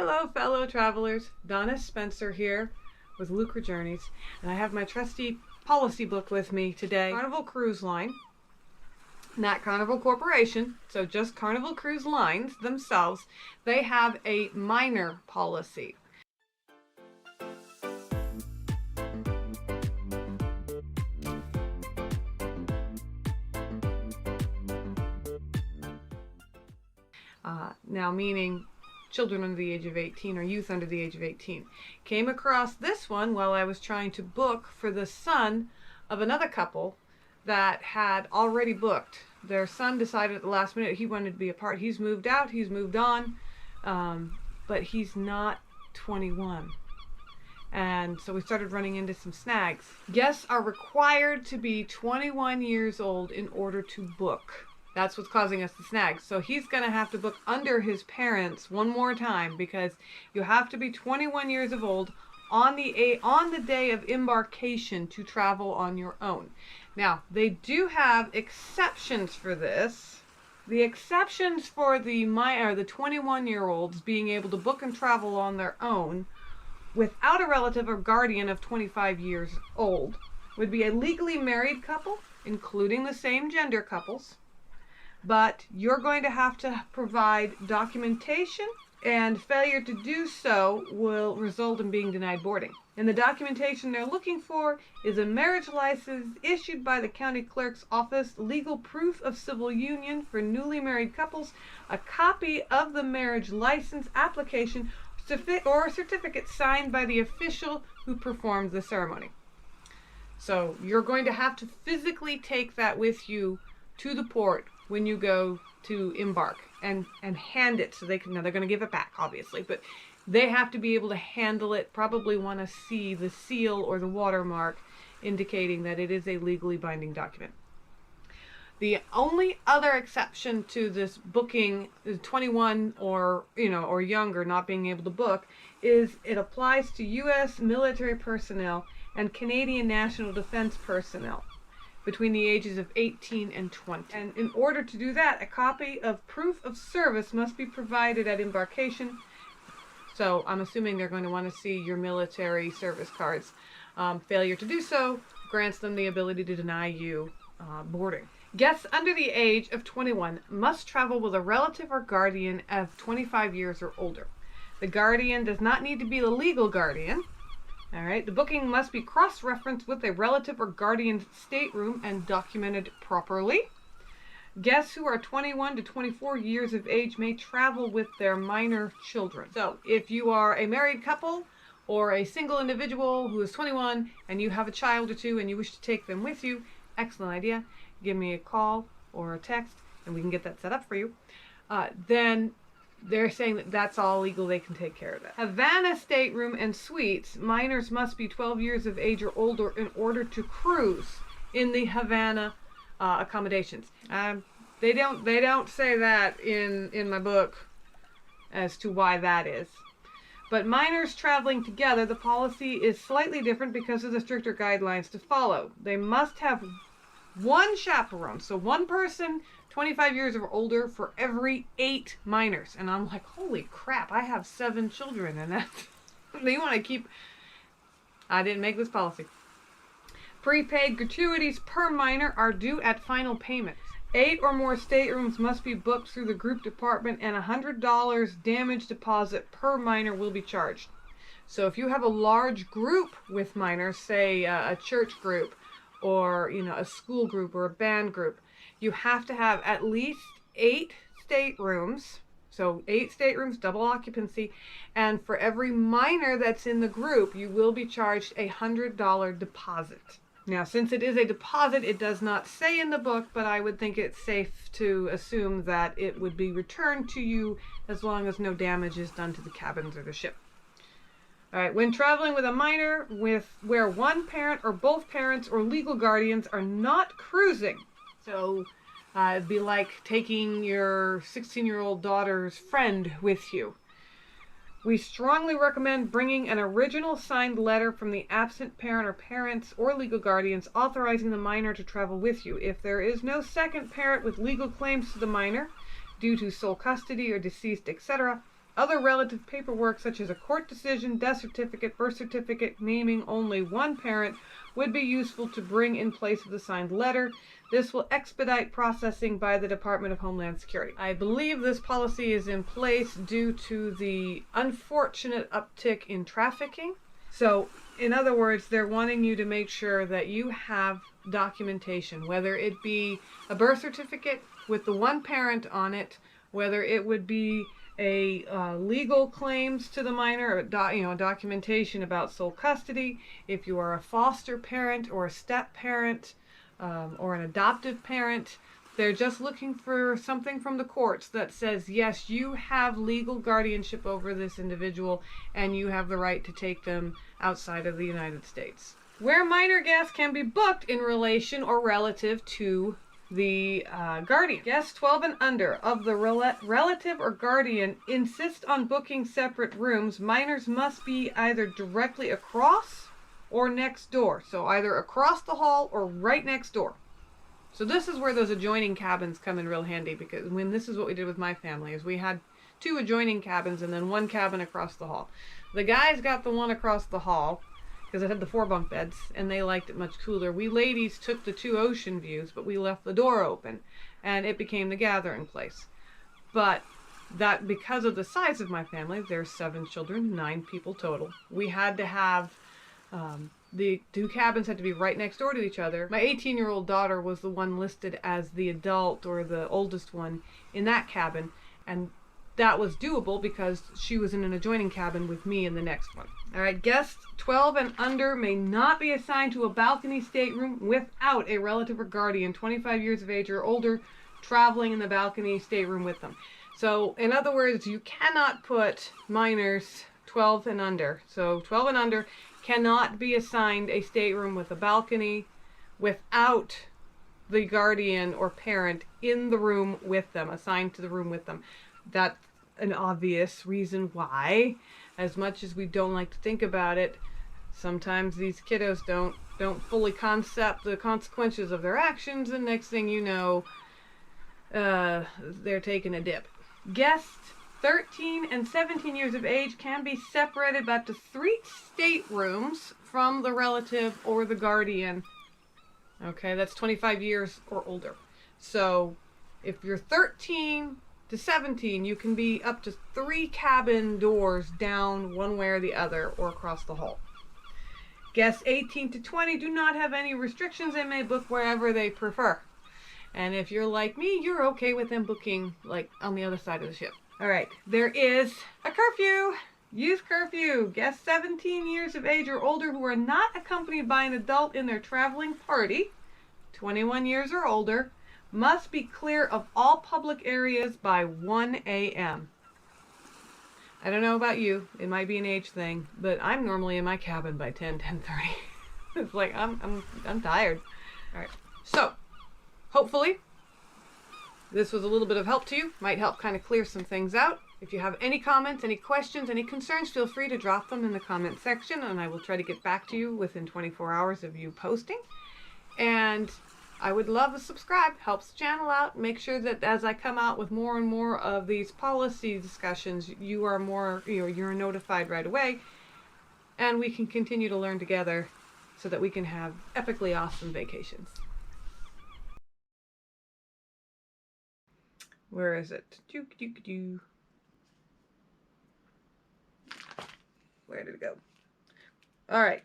Hello, fellow travelers. Donna Spencer here with Lucre Journeys, and I have my trusty policy book with me today. Carnival Cruise Line, not Carnival Corporation, so just Carnival Cruise Lines themselves. They have a minor policy. Now meaning children under the age of 18 or youth under the age of 18. Came across this one while I was trying to book for the son of another couple that had already booked. Their son decided at the last minute he wanted to be a part. He's moved out, he's moved on, but he's not 21. And so we started running into some snags. Guests are required to be 21 years old in order to book. That's what's causing us the snags. So he's going to have to book under his parents one more time because you have to be 21 years of old on the day of embarkation to travel on your own. Now, they do have exceptions for this. The exceptions for the 21-year-olds being able to book and travel on their own without a relative or guardian of 25 years old would be a legally married couple, including the same gender couples. But you're going to have to provide documentation, and failure to do so will result in being denied boarding. And the documentation they're looking for is a marriage license issued by the county clerk's office, legal proof of civil union for newly married couples, a copy of the marriage license application, or a certificate signed by the official who performed the ceremony. So you're going to have to physically take that with you to the port when you go to embark and hand it so they can. Now they're going to give it back, obviously, but they have to be able to handle it, probably want to see the seal or the watermark indicating that it is a legally binding document. The only other exception to this booking, 21 or younger not being able to book, is it applies to U.S. military personnel and Canadian National Defense personnel between the ages of 18 and 20. And in order to do that, a copy of proof of service must be provided at embarkation. So I'm assuming they're going to want to see your military service cards. Failure to do so grants them the ability to deny you boarding. Guests under the age of 21 must travel with a relative or guardian of 25 years or older. The guardian does not need to be the legal guardian. All right, the booking must be cross-referenced with a relative or guardian's stateroom and documented properly. Guests who are 21 to 24 years of age may travel with their minor children. So if you are a married couple or a single individual who is 21 and you have a child or two and you wish to take them with you, excellent idea. Give me a call or a text and we can get that set up for you. Then they're saying that that's all legal. They can take care of that. Havana stateroom and suites. Minors must be 12 years of age or older in order to cruise in the Havana accommodations. They don't say that in my book as to why that is. But minors traveling together, the policy is slightly different because of the stricter guidelines to follow. They must have one chaperone, so one person 25 years or older for every 8 minors. And I'm like, holy crap, I have 7 children, and that's you want to keep. I didn't make this policy. Prepaid gratuities per minor are due at final payment. 8 or more staterooms must be booked through the group department, and $100 damage deposit per minor will be charged. So if you have a large group with minors, say a church group, or a school group or a band group, you have to have at least 8 staterooms. So 8 staterooms, double occupancy, and for every minor that's in the group, you will be charged a $100 deposit. Now, since it is a deposit, it does not say in the book, but I would think it's safe to assume that it would be returned to you as long as no damage is done to the cabins or the ship. All right, when traveling with a minor where one parent or both parents or legal guardians are not cruising, so it'd be like taking your 16-year-old daughter's friend with you. We strongly recommend bringing an original signed letter from the absent parent or parents or legal guardians authorizing the minor to travel with you. If there is no second parent with legal claims to the minor due to sole custody or deceased, etc., Other relative paperwork such as a court decision, death certificate, birth certificate naming only one parent would be useful to bring in place of the signed letter. This will expedite processing by the Department of Homeland Security. I believe this policy is in place due to the unfortunate uptick in trafficking. So, in other words, they're wanting you to make sure that you have documentation, whether it be a birth certificate with the one parent on it, whether it would be a legal claims to the minor, documentation about sole custody, if you are a foster parent or a step parent or an adoptive parent. They're just looking for something from the courts that says, yes, you have legal guardianship over this individual and you have the right to take them outside of the United States. Where minor guests can be booked in relation or relative to the guardian. Guests 12 and under of the relative or guardian insist on booking separate rooms. Minors must be either directly across or next door. So either across the hall or right next door. So this is where those adjoining cabins come in real handy, because this is what we did with my family, is we had 2 adjoining cabins and then 1 cabin across the hall. The guys got the one across the hall because it had the 4 bunk beds and they liked it much cooler. We ladies took the 2 ocean views, but we left the door open and it became the gathering place. But that, because of the size of my family, there's 7 children, 9 people total. We had to have the 2 cabins had to be right next door to each other. My 18-year-old daughter was the one listed as the adult or the oldest one in that cabin, and that was doable because she was in an adjoining cabin with me in the next one. All right, guests 12 and under may not be assigned to a balcony stateroom without a relative or guardian 25 years of age or older traveling in the balcony stateroom with them. So, in other words, you cannot put minors 12 and under. So, 12 and under cannot be assigned a stateroom with a balcony without the guardian or parent in the room with them, assigned to the room with them. That's an obvious reason why, as much as we don't like to think about it, sometimes these kiddos don't fully concept the consequences of their actions, and next thing you know, they're taking a dip. Guests 13 and 17 years of age can be separated by up to 3 staterooms from the relative or the guardian. Okay, that's 25 years or older. So if you're 13 to 17, you can be up to 3 cabin doors down one way or the other or across the hall. Guests 18 to 20 do not have any restrictions and may book wherever they prefer. And if you're like me, you're okay with them booking like on the other side of the ship. All right, there is a curfew. Use curfew. Guests 17 years of age or older who are not accompanied by an adult in their traveling party, 21 years or older, must be clear of all public areas by 1 a.m. I don't know about you. It might be an age thing, but I'm normally in my cabin by 10:30. It's like I'm tired. All right. So, hopefully this was a little bit of help to you. Might help kind of clear some things out. If you have any comments, any questions, any concerns, feel free to drop them in the comment section and I will try to get back to you within 24 hours of you posting. And I would love a subscribe. Helps the channel out. Make sure that as I come out with more and more of these policy discussions, you are you're notified right away. And we can continue to learn together so that we can have epically awesome vacations. Where is it? Where did it go? All right.